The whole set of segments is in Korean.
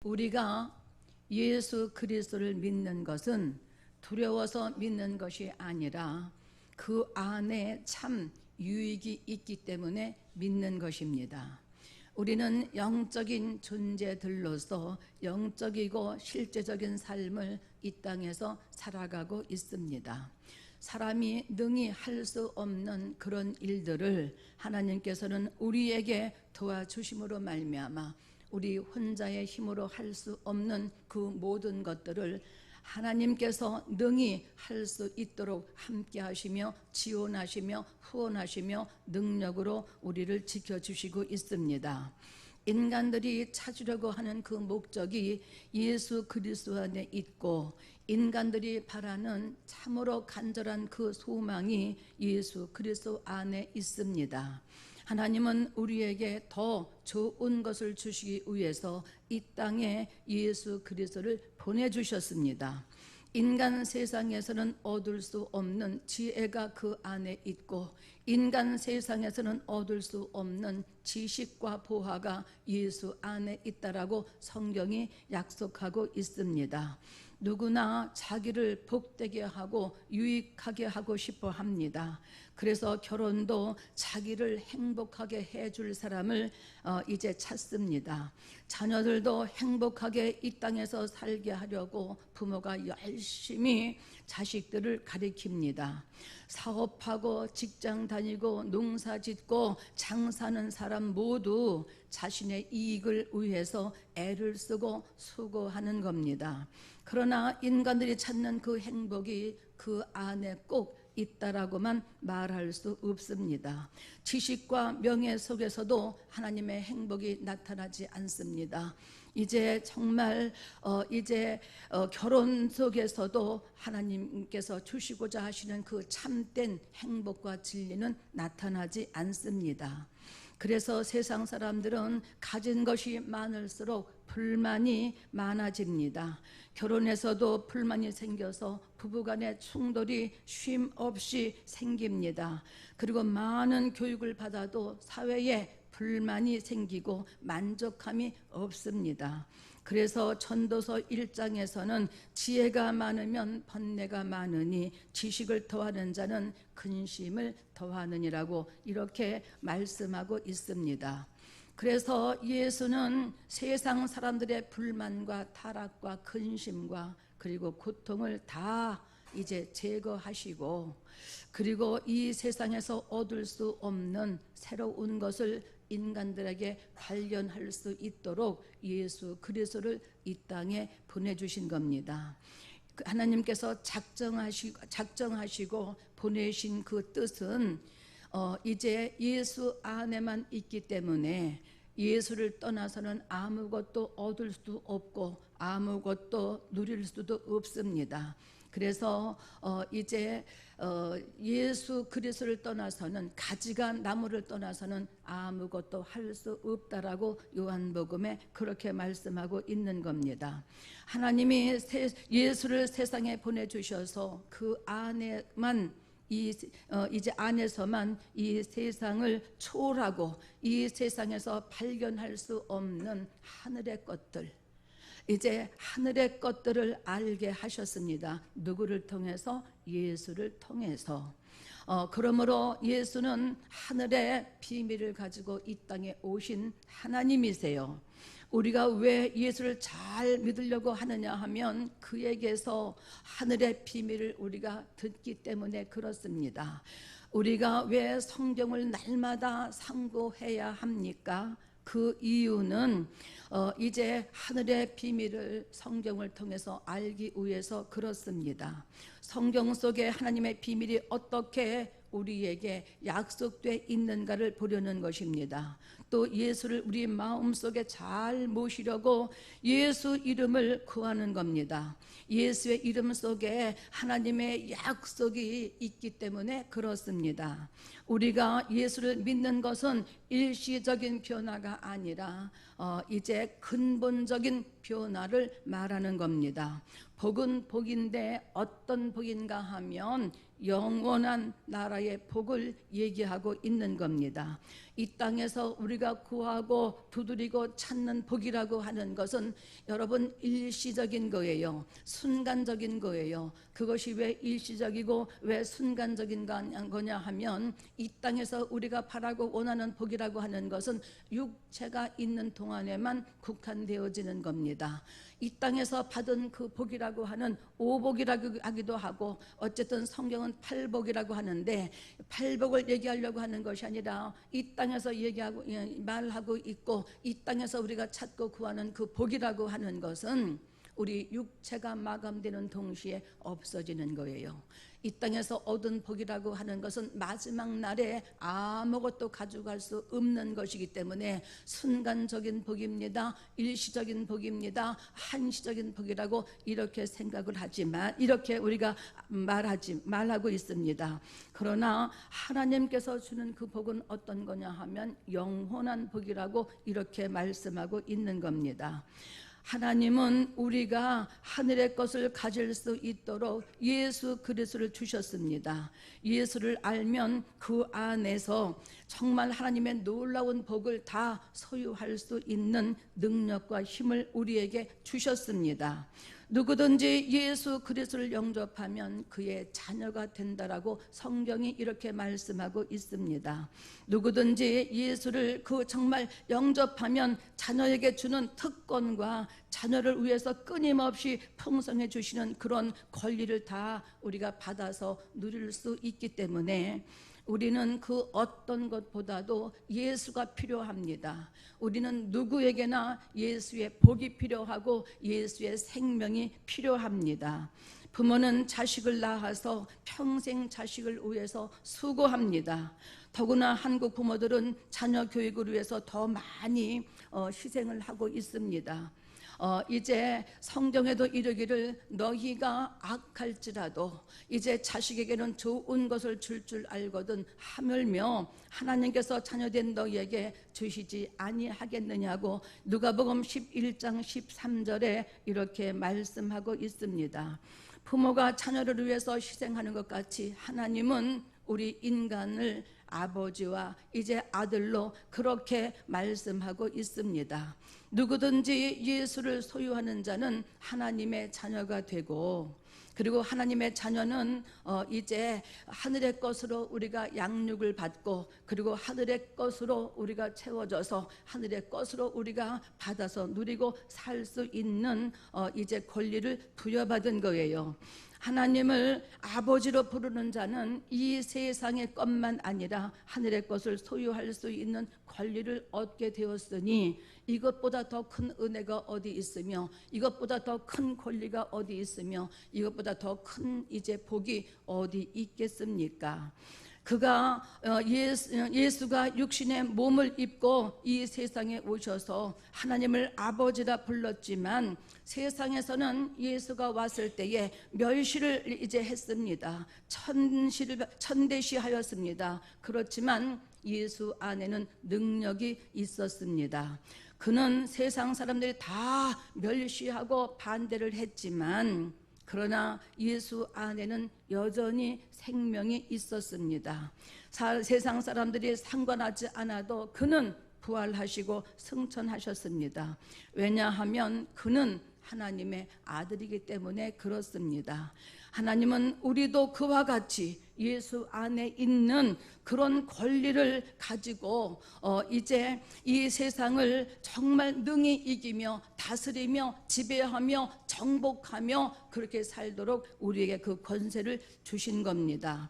우리가 예수 그리스도를 믿는 것은 두려워서 믿는 것이 아니라 그 안에 참 유익이 있기 때문에 믿는 것입니다. 우리는 영적인 존재들로서 영적이고 실제적인 삶을 이 땅에서 살아가고 있습니다. 사람이 능히 할 수 없는 그런 일들을 하나님께서는 우리에게 도와주심으로 말미암아 우리 혼자의 힘으로 할 수 없는 그 모든 것들을 하나님께서 능히 할 수 있도록 함께 하시며 지원하시며 후원하시며 능력으로 우리를 지켜주시고 있습니다. 인간들이 찾으려고 하는 그 목적이 예수 그리스도 안에 있고 인간들이 바라는 참으로 간절한 그 소망이 예수 그리스도 안에 있습니다. 하나님은 우리에게 더 좋은 것을 주시기 위해서 이 땅에 예수 그리스도를 보내주셨습니다. 인간 세상에서는 얻을 수 없는 지혜가 그 안에 있고 인간 세상에서는 얻을 수 없는 지식과 보화가 예수 안에 있다라고 성경이 약속하고 있습니다. 누구나 자기를 복되게 하고 유익하게 하고 싶어 합니다. 그래서 결혼도 자기를 행복하게 해줄 사람을 이제 찾습니다. 자녀들도 행복하게 이 땅에서 살게 하려고 부모가 열심히 자식들을 가리킵니다. 사업하고 직장 다니고 농사 짓고 장사하는 사람 모두 자신의 이익을 위해서 애를 쓰고 수고하는 겁니다. 그러나 인간들이 찾는 그 행복이 그 안에 꼭 있다라고만 말할 수 없습니다. 지식과 명예 속에서도 하나님의 행복이 나타나지 않습니다. 이제 정말 결혼 속에서도 하나님께서 주시고자 하시는 그 참된 행복과 진리는 나타나지 않습니다. 그래서 세상 사람들은 가진 것이 많을수록 불만이 많아집니다. 결혼에서도 불만이 생겨서 부부간의 충돌이 쉼 없이 생깁니다. 그리고 많은 교육을 받아도 사회에 불만이 생기고 만족함이 없습니다. 그래서 전도서 1장에서는 지혜가 많으면 번뇌가 많으니 지식을 더하는 자는 근심을 더하느니라고 이렇게 말씀하고 있습니다. 그래서 예수는 세상 사람들의 불만과 타락과 근심과 그리고 고통을 다 이제 제거하시고 그리고 이 세상에서 얻을 수 없는 새로운 것을 인간들에게 발견할 수 있도록 예수 그리스도를 이 땅에 보내주신 겁니다. 하나님께서 작정하시고 보내신 그 뜻은 이제 예수 안에만 있기 때문에 예수를 떠나서는 아무것도 얻을 수도 없고 아무것도 누릴 수도 없습니다. 그래서 이제 예수 그리스도를 떠나서는 가지가 나무를 떠나서는 아무것도 할 수 없다라고 요한복음에 그렇게 말씀하고 있는 겁니다. 하나님이 예수를 세상에 보내주셔서 그 안에만 이제 안에서만 이 세상을 초월하고 이 세상에서 발견할 수 없는 하늘의 것들 이제 하늘의 것들을 알게 하셨습니다. 누구를 통해서? 예수를 통해서. 그러므로 예수는 하늘의 비밀을 가지고 이 땅에 오신 하나님이세요. 우리가 왜 예수를 잘 믿으려고 하느냐 하면 그에게서 하늘의 비밀을 우리가 듣기 때문에 그렇습니다. 우리가 왜 성경을 날마다 상고해야 합니까? 그 이유는 이제 하늘의 비밀을 성경을 통해서 알기 위해서 그렇습니다. 성경 속에 하나님의 비밀이 어떻게 우리에게 약속되어 있는가를 보려는 것입니다. 또 예수를 우리 마음속에 잘 모시려고 예수 이름을 구하는 겁니다. 예수의 이름 속에 하나님의 약속이 있기 때문에 그렇습니다. 우리가 예수를 믿는 것은 일시적인 변화가 아니라 이제 근본적인 변화를 말하는 겁니다. 복은 복인데 어떤 복인가 하면 영원한 나라의 복을 얘기하고 있는 겁니다. 이 땅에서 우리가 구하고 두드리고 찾는 복이라고 하는 것은 여러분 일시적인 거예요. 순간적인 거예요. 그것이 왜 일시적이고 왜 순간적인 거냐 하면 이 땅에서 우리가 바라고 원하는 복이라고 하는 것은 육체가 있는 동안에만 국한되어지는 겁니다. 이 땅에서 받은 그 복이라고 하는 오복이라고 하기도 하고, 어쨌든 성경은 팔복이라고 하는데, 팔복을 얘기하려고 하는 것이 아니라 이 땅에서 얘기하고 말하고 있고, 이 땅에서 우리가 찾고 구하는 그 복이라고 하는 것은 우리 육체가 마감되는 동시에 없어지는 거예요. 이 땅에서 얻은 복이라고 하는 것은 마지막 날에 아무것도 가져갈 수 없는 것이기 때문에 순간적인 복입니다. 일시적인 복입니다. 한시적인 복이라고 이렇게 생각을 하지만, 이렇게 우리가 말하고 있습니다. 그러나 하나님께서 주는 그 복은 어떤 거냐 하면 영원한 복이라고 이렇게 말씀하고 있는 겁니다. 하나님은 우리가 하늘의 것을 가질 수 있도록 예수 그리스도를 주셨습니다. 예수를 알면 그 안에서 정말 하나님의 놀라운 복을 다 소유할 수 있는 능력과 힘을 우리에게 주셨습니다. 누구든지 예수 그리스도를 영접하면 그의 자녀가 된다라고 성경이 이렇게 말씀하고 있습니다. 누구든지 예수를 정말 영접하면 자녀에게 주는 특권과 자녀를 위해서 끊임없이 풍성해 주시는 그런 권리를 다 우리가 받아서 누릴 수 있기 때문에 우리는 그 어떤 것보다도 예수가 필요합니다. 우리는 누구에게나 예수의 복이 필요하고 예수의 생명이 필요합니다. 부모는 자식을 낳아서 평생 자식을 위해서 수고합니다. 더구나 한국 부모들은 자녀 교육을 위해서 더 많이 희생을 하고 있습니다. 이제 성경에도 이르기를 너희가 악할지라도 이제 자식에게는 좋은 것을 줄 알거든 하물며 하나님께서 자녀된 너희에게 주시지 아니하겠느냐고 누가복음 11장 13절에 이렇게 말씀하고 있습니다. 부모가 자녀를 위해서 희생하는 것 같이 하나님은 우리 인간을 아버지와 이제 아들로 그렇게 말씀하고 있습니다. 누구든지 예수를 소유하는 자는 하나님의 자녀가 되고, 그리고 하나님의 자녀는 이제 하늘의 것으로 우리가 양육을 받고, 그리고 하늘의 것으로 우리가 채워져서 하늘의 것으로 우리가 받아서 누리고 살 수 있는 이제 권리를 부여받은 거예요. 하나님을 아버지로 부르는 자는 이 세상의 것만 아니라 하늘의 것을 소유할 수 있는 권리를 얻게 되었으니 이것보다 더 큰 은혜가 어디 있으며, 이것보다 더 큰 권리가 어디 있으며, 이것보다 더 큰 이제 복이 어디 있겠습니까? 그가 예수가 육신의 몸을 입고 이 세상에 오셔서 하나님을 아버지라 불렀지만 세상에서는 예수가 왔을 때에 멸시를 이제 했습니다. 천대시하였습니다. 그렇지만 예수 안에는 능력이 있었습니다. 그는 세상 사람들이 다 멸시하고 반대를 했지만 그러나 예수 안에는 여전히 생명이 있었습니다. 세상 사람들이 상관하지 않아도 그는 부활하시고 승천하셨습니다. 왜냐하면 그는 하나님의 아들이기 때문에 그렇습니다. 하나님은 우리도 그와 같이 예수 안에 있는 그런 권리를 가지고 이제 이 세상을 정말 능히 이기며 다스리며 지배하며 정복하며 그렇게 살도록 우리에게 그 권세를 주신 겁니다.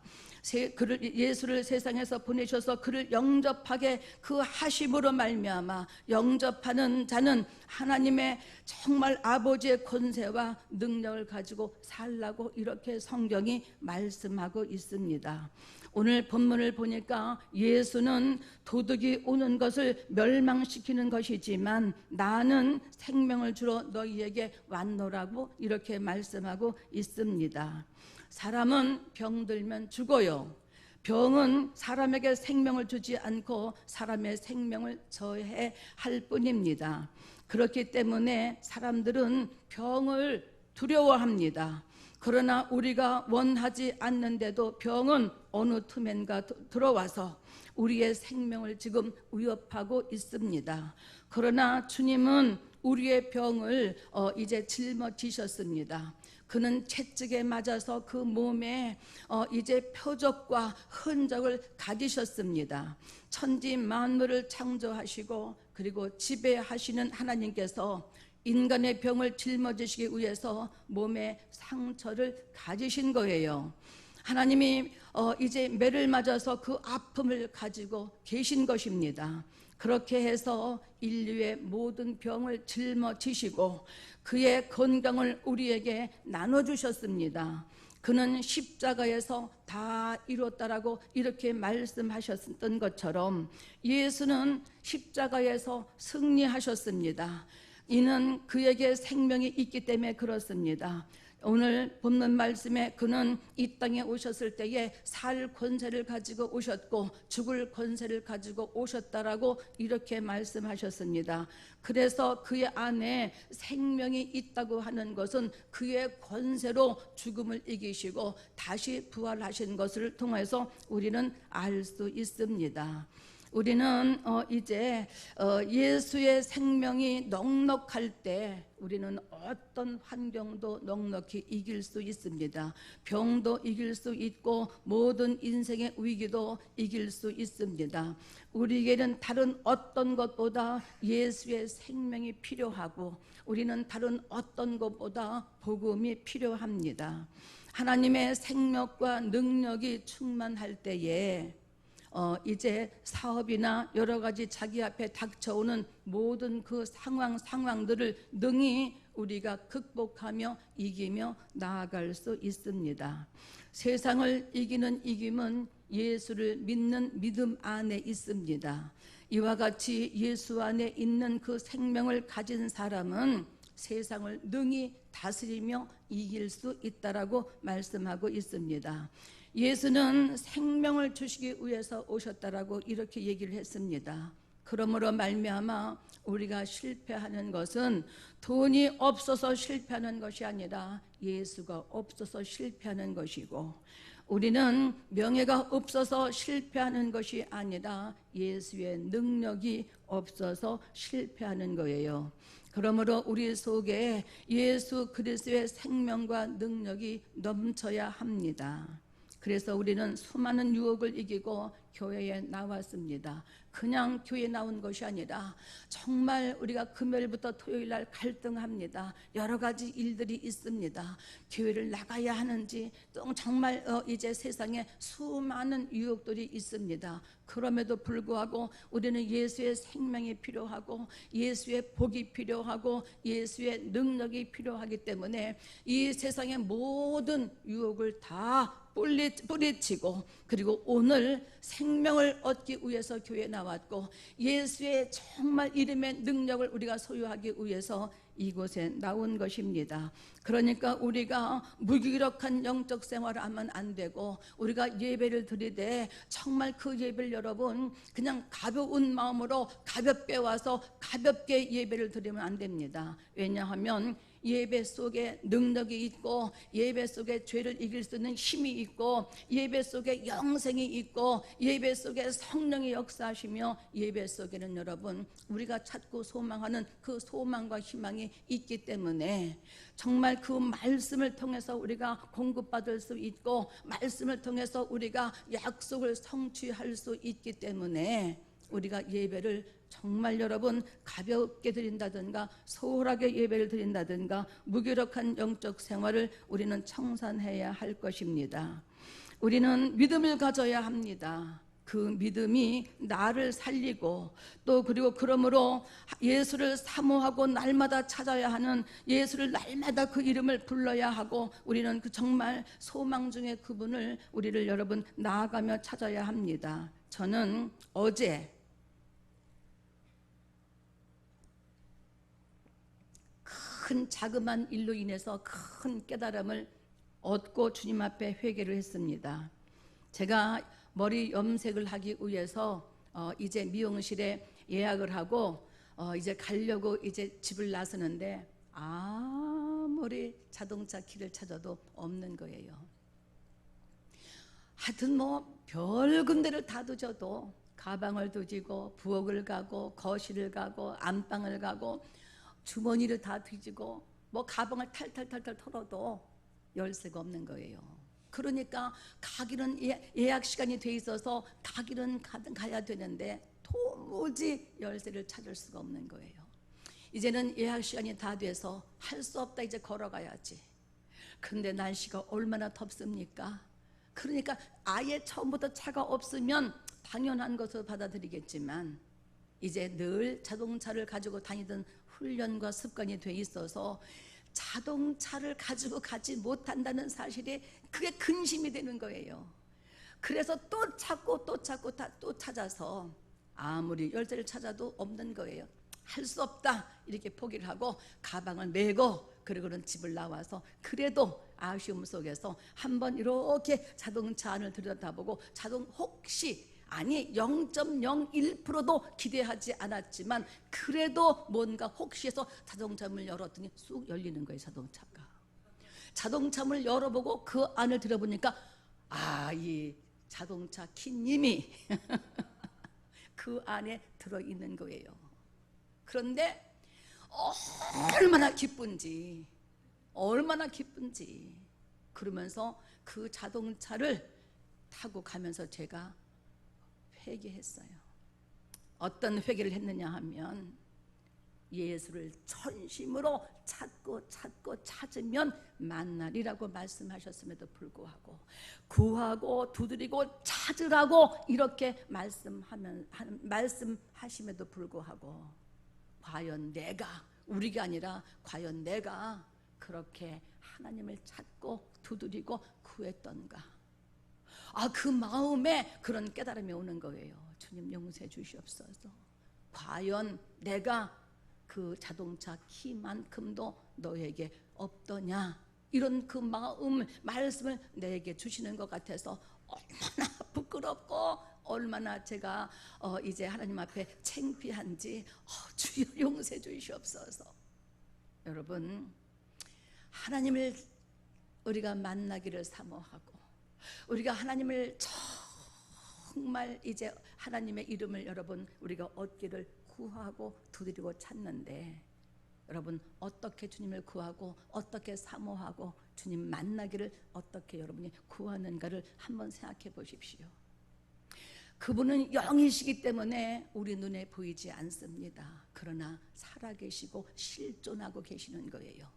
예수를 세상에서 보내셔서 그를 영접하게 그 하심으로 말미암아 영접하는 자는 하나님의 정말 아버지의 권세와 능력을 가지고 살라고 이렇게 성경이 말씀하고 있습니다. 오늘 본문을 보니까 예수는 도둑이 오는 것을 멸망시키는 것이지만 나는 생명을 주러 너희에게 왔노라고 이렇게 말씀하고 있습니다. 사람은 병들면 죽어요. 병은 사람에게 생명을 주지 않고 사람의 생명을 저해할 뿐입니다. 그렇기 때문에 사람들은 병을 두려워합니다. 그러나 우리가 원하지 않는데도 병은 어느 틈엔가 들어와서 우리의 생명을 지금 위협하고 있습니다. 그러나 주님은 우리의 병을 이제 짊어지셨습니다. 그는 채찍에 맞아서 그 몸에 이제 표적과 흔적을 가지셨습니다. 천지 만물을 창조하시고 그리고 지배하시는 하나님께서 인간의 병을 짊어지시기 위해서 몸에 상처를 가지신 거예요. 하나님이 이제 매를 맞아서 그 아픔을 가지고 계신 것입니다. 그렇게 해서 인류의 모든 병을 짊어지시고 그의 건강을 우리에게 나눠주셨습니다. 그는 십자가에서 다 이뤘다라고 이렇게 말씀하셨던 것처럼 예수는 십자가에서 승리하셨습니다. 이는 그에게 생명이 있기 때문에 그렇습니다. 오늘 본문 말씀에 그는 이 땅에 오셨을 때에 살 권세를 가지고 오셨고 죽을 권세를 가지고 오셨다라고 이렇게 말씀하셨습니다. 그래서 그의 안에 생명이 있다고 하는 것은 그의 권세로 죽음을 이기시고 다시 부활하신 것을 통해서 우리는 알 수 있습니다. 우리는 이제 예수의 생명이 넉넉할 때 우리는 어떤 환경도 넉넉히 이길 수 있습니다. 병도 이길 수 있고 모든 인생의 위기도 이길 수 있습니다. 우리에게는 다른 어떤 것보다 예수의 생명이 필요하고 우리는 다른 어떤 것보다 복음이 필요합니다. 하나님의 생명과 능력이 충만할 때에 이제 사업이나 여러 가지 자기 앞에 닥쳐오는 모든 그 상황들을 능히 우리가 극복하며 이기며 나아갈 수 있습니다. 세상을 이기는 이김은 예수를 믿는 믿음 안에 있습니다. 이와 같이 예수 안에 있는 그 생명을 가진 사람은 세상을 능히 다스리며 이길 수 있다라고 말씀하고 있습니다. 예수는 생명을 주시기 위해서 오셨다라고 이렇게 얘기를 했습니다. 그러므로 말미암아 우리가 실패하는 것은 돈이 없어서 실패하는 것이 아니라 예수가 없어서 실패하는 것이고 우리는 명예가 없어서 실패하는 것이 아니라 예수의 능력이 없어서 실패하는 거예요. 그러므로 우리 속에 예수 그리스도의 생명과 능력이 넘쳐야 합니다. 그래서 우리는 수많은 유혹을 이기고 교회에 나왔습니다. 그냥 교회에 나온 것이 아니라 정말 우리가 금요일부터 토요일 날 갈등합니다. 여러 가지 일들이 있습니다. 교회를 나가야 하는지 또 정말 이제 세상에 수많은 유혹들이 있습니다. 그럼에도 불구하고 우리는 예수의 생명이 필요하고 예수의 복이 필요하고 예수의 능력이 필요하기 때문에 이 세상의 모든 유혹을 다 뿌리치고 그리고 오늘 생명을 얻기 위해서 교회에 나왔고 예수의 정말 이름의 능력을 우리가 소유하기 위해서 이곳에 나온 것입니다. 그러니까 우리가 무기력한 영적 생활을 하면 안 되고 우리가 예배를 드리되 정말 그 예배를 여러분 그냥 가벼운 마음으로 가볍게 와서 가볍게 예배를 드리면 안 됩니다. 왜냐하면 예배 속에 능력이 있고 예배 속에 죄를 이길 수 있는 힘이 있고 예배 속에 영생이 있고 예배 속에 성령이 역사하시며 예배 속에는 여러분 우리가 찾고 소망하는 그 소망과 희망이 있기 때문에 정말 그 말씀을 통해서 우리가 공급받을 수 있고 말씀을 통해서 우리가 약속을 성취할 수 있기 때문에 우리가 예배를 정말 여러분 가볍게 드린다든가 소홀하게 예배를 드린다든가 무기력한 영적 생활을 우리는 청산해야 할 것입니다. 우리는 믿음을 가져야 합니다. 그 믿음이 나를 살리고 또 그리고 그러므로 예수를 사모하고 날마다 찾아야 하는 예수를 날마다 그 이름을 불러야 하고 우리는 그 정말 소망 중에 그분을 우리를 여러분 나아가며 찾아야 합니다. 저는 어제 큰 자그마한 일로 인해서 큰 깨달음을 얻고 주님 앞에 회개를 했습니다. 제가 머리 염색을 하기 위해서 이제 미용실에 예약을 하고 이제 가려고 이제 집을 나서는데 아무리 아무리 자동차 키를 찾아도 없는 거예요. 하여튼 뭐 별 군데를 다 뒤져도 가방을 뒤지고 부엌을 가고 거실을 가고 안방을 가고 주머니를 다 뒤지고 뭐 가방을 탈탈탈탈 털어도 열쇠가 없는 거예요. 그러니까 가기는 예약 시간이 돼 있어서 가기는 가야 되는데 도무지 열쇠를 찾을 수가 없는 거예요. 이제는 예약 시간이 다 돼서 할 수 없다, 이제 걸어가야지. 그런데 날씨가 얼마나 덥습니까? 그러니까 아예 처음부터 차가 없으면 당연한 것으로 받아들이겠지만 이제 늘 자동차를 가지고 다니던 훈련과 습관이 돼 있어서 자동차를 가지고 가지 못한다는 사실에 그게 근심이 되는 거예요. 그래서 또 찾고 또 찾고 또 찾아서 아무리 열쇠를 찾아도 없는 거예요. 할 수 없다 이렇게 포기를 하고 가방을 메고 그리고는 집을 나와서 그래도 아쉬움 속에서 한번 이렇게 자동차 안을 들여다보고 혹시 아니 0.01%도 기대하지 않았지만 그래도 뭔가 혹시 해서 자동차 문을 열었더니 쑥 열리는 거예요. 자동차 문을 열어보고 그 안을 들여보니까 이 자동차 키님이 그 안에 들어있는 거예요. 그런데 얼마나 기쁜지 그러면서 그 자동차를 타고 가면서 제가 회개했어요. 어떤 회개를 했느냐 하면 예수를 전심으로 찾고 찾으면 만나리라고 말씀하셨음에도 불구하고 구하고 두드리고 찾으라고 이렇게 말씀하심에도 불구하고 과연 우리가 아니라 과연 내가 그렇게 하나님을 찾고 두드리고 구했던가? 그 마음에 그런 깨달음이 오는 거예요. 주님 용서해 주시옵소서. 과연 내가 그 자동차 키만큼도 너에게 없더냐? 이런 그 말씀을 내게 주시는 것 같아서 얼마나 부끄럽고 얼마나 제가 이제 하나님 앞에 창피한지 주여 용서해 주시옵소서. 여러분, 하나님을 우리가 만나기를 사모하고 우리가 하나님을 정말 이제 하나님의 이름을 여러분 우리가 얻기를 구하고 두드리고 찾는데 여러분 어떻게 주님을 구하고 어떻게 사모하고 주님 만나기를 어떻게 여러분이 구하는가를 한번 생각해 보십시오. 그분은 영이시기 때문에 우리 눈에 보이지 않습니다. 그러나 살아계시고 실존하고 계시는 거예요.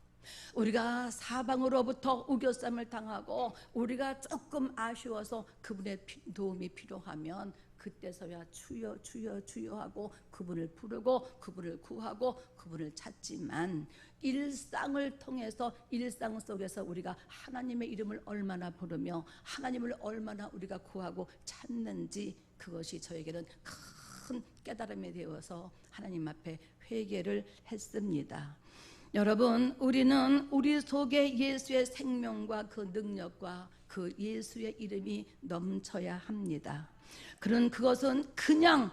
우리가 사방으로부터 우겨쌈을 당하고 우리가 조금 아쉬워서 그분의 도움이 필요하면 그때서야 주여 주여 주여 하고 그분을 부르고 그분을 구하고 그분을 찾지만 일상을 통해서 일상 속에서 우리가 하나님의 이름을 얼마나 부르며 하나님을 얼마나 우리가 구하고 찾는지 그것이 저에게는 큰 깨달음이 되어서 하나님 앞에 회개를 했습니다. 여러분, 우리는 우리 속에 예수의 생명과 그 능력과 그 예수의 이름이 넘쳐야 합니다. 그것은 그냥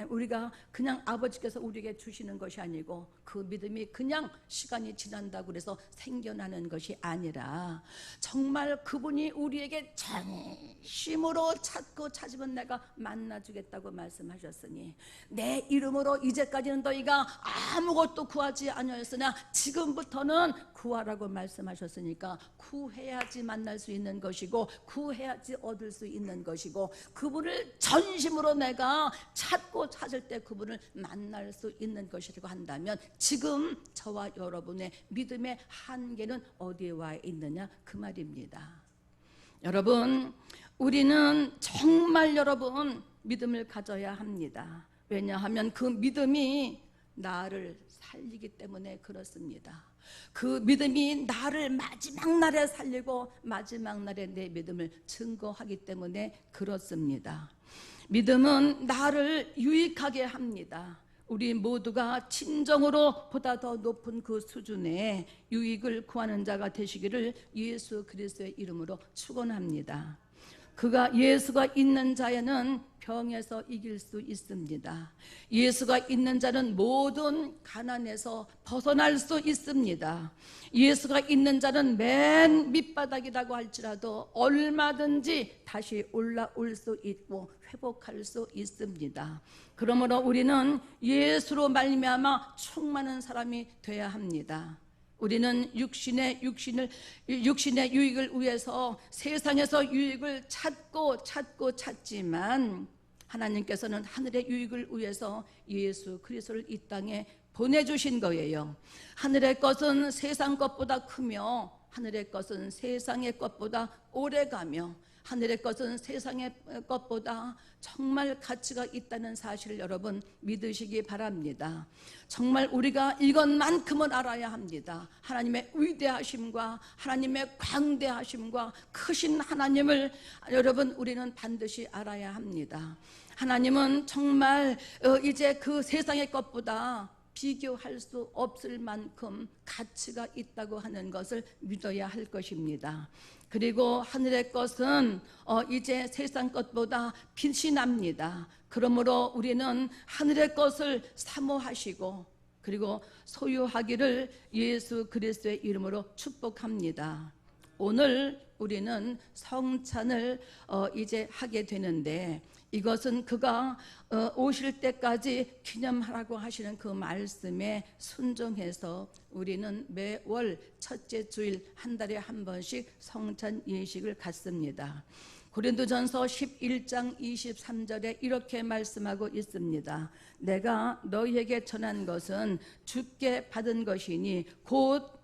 우리가 그냥 아버지께서 우리에게 주시는 것이 아니고 그 믿음이 그냥 시간이 지난다고 해서 생겨나는 것이 아니라 정말 그분이 우리에게 전심으로 찾고 찾으면 내가 만나주겠다고 말씀하셨으니 내 이름으로 이제까지는 너희가 아무것도 구하지 아니하였으나 지금부터는 구하라고 말씀하셨으니까 구해야지 만날 수 있는 것이고 구해야지 얻을 수 있는 것이고 그분을 전심으로 내가 찾고 찾을 때 그분을 만날 수 있는 것이라고 한다면 지금 저와 여러분의 믿음의 한계는 어디에 와 있느냐 그 말입니다. 여러분, 우리는 정말 여러분 믿음을 가져야 합니다. 왜냐하면 그 믿음이 나를 살리기 때문에 그렇습니다. 그 믿음이 나를 마지막 날에 살리고 마지막 날에 내 믿음을 증거하기 때문에 그렇습니다. 믿음은 나를 유익하게 합니다. 우리 모두가 진정으로 보다 더 높은 그 수준의 유익을 구하는 자가 되시기를 예수 그리스도의 이름으로 축원합니다. 그가 예수가 있는 자에는 병에서 이길 수 있습니다. 예수가 있는 자는 모든 가난에서 벗어날 수 있습니다. 예수가 있는 자는 맨 밑바닥이라고 할지라도 얼마든지 다시 올라올 수 있고 회복할 수 있습니다. 그러므로 우리는 예수로 말미암아 충만한 사람이 되어야 합니다. 우리는 육신의 유익을 위해서 세상에서 유익을 찾지만 하나님께서는 하늘의 유익을 위해서 예수 그리스도를 이 땅에 보내주신 거예요. 하늘의 것은 세상 것보다 크며 하늘의 것은 세상의 것보다 오래가며 하늘의 것은 세상의 것보다 정말 가치가 있다는 사실을 여러분 믿으시기 바랍니다. 정말 우리가 이것만큼은 알아야 합니다. 하나님의 위대하심과 하나님의 광대하심과 크신 하나님을 여러분 우리는 반드시 알아야 합니다. 하나님은 정말 이제 그 세상의 것보다 비교할 수 없을 만큼 가치가 있다고 하는 것을 믿어야 할 것입니다. 그리고 하늘의 것은 이제 세상 것보다 빛이 납니다. 그러므로 우리는 하늘의 것을 사모하시고 그리고 소유하기를 예수 그리스도의 이름으로 축복합니다. 오늘 우리는 성찬을 이제 하게 되는데 이것은 그가 오실 때까지 기념하라고 하시는 그 말씀에 순종해서 우리는 매월 첫째 주일 한 달에 한 번씩 성찬 예식을 갖습니다. 고린도전서 11장 23절에 이렇게 말씀하고 있습니다. 내가 너희에게 전한 것은 주께 받은 것이니 곧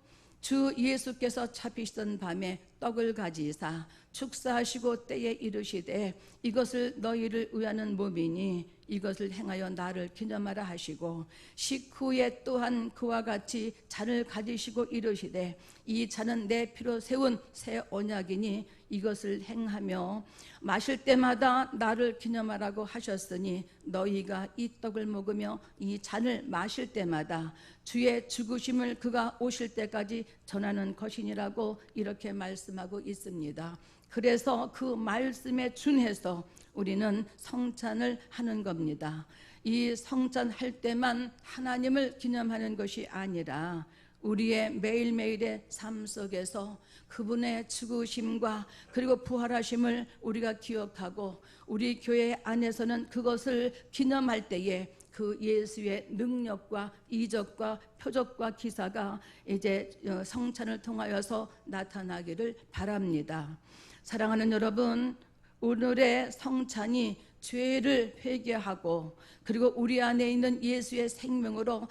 주 예수께서 잡히시던 밤에 떡을 가지사 축사하시고 때에 이르시되 이것을 너희를 위하는 몸이니 이것을 행하여 나를 기념하라 하시고 식후에 또한 그와 같이 잔을 가지시고 이르시되 이 잔은 내 피로 세운 새 언약이니 이것을 행하며 마실 때마다 나를 기념하라고 하셨으니 너희가 이 떡을 먹으며 이 잔을 마실 때마다 주의 죽으심을 그가 오실 때까지 전하는 것이니라고 이렇게 말씀하고 있습니다. 그래서 그 말씀에 준해서 우리는 성찬을 하는 겁니다. 이 성찬할 때만 하나님을 기념하는 것이 아니라 우리의 매일매일의 삶 속에서 그분의 죽으심과 그리고 부활하심을 우리가 기억하고 우리 교회 안에서는 그것을 기념할 때에 그 예수의 능력과 이적과 표적과 기사가 이제 성찬을 통하여서 나타나기를 바랍니다. 사랑하는 여러분, 오늘의 성찬이 죄를 회개하고 그리고 우리 안에 있는 예수의 생명으로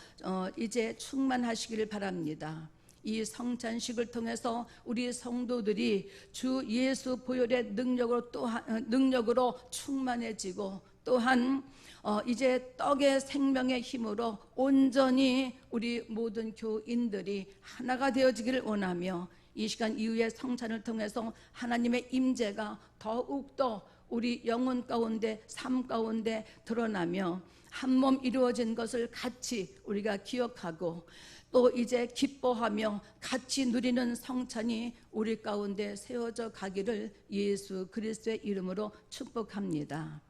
이제 충만하시기를 바랍니다. 이 성찬식을 통해서 우리 성도들이 주 예수 보혈의 능력으로 충만해지고 또한 이제 떡의 생명의 힘으로 온전히 우리 모든 교인들이 하나가 되어지기를 원하며 이 시간 이후의 성찬을 통해서 하나님의 임재가 더욱더 우리 영혼 가운데 삶 가운데 드러나며 한 몸 이루어진 것을 같이 우리가 기억하고 또 이제 기뻐하며 같이 누리는 성찬이 우리 가운데 세워져 가기를 예수 그리스도의 이름으로 축복합니다.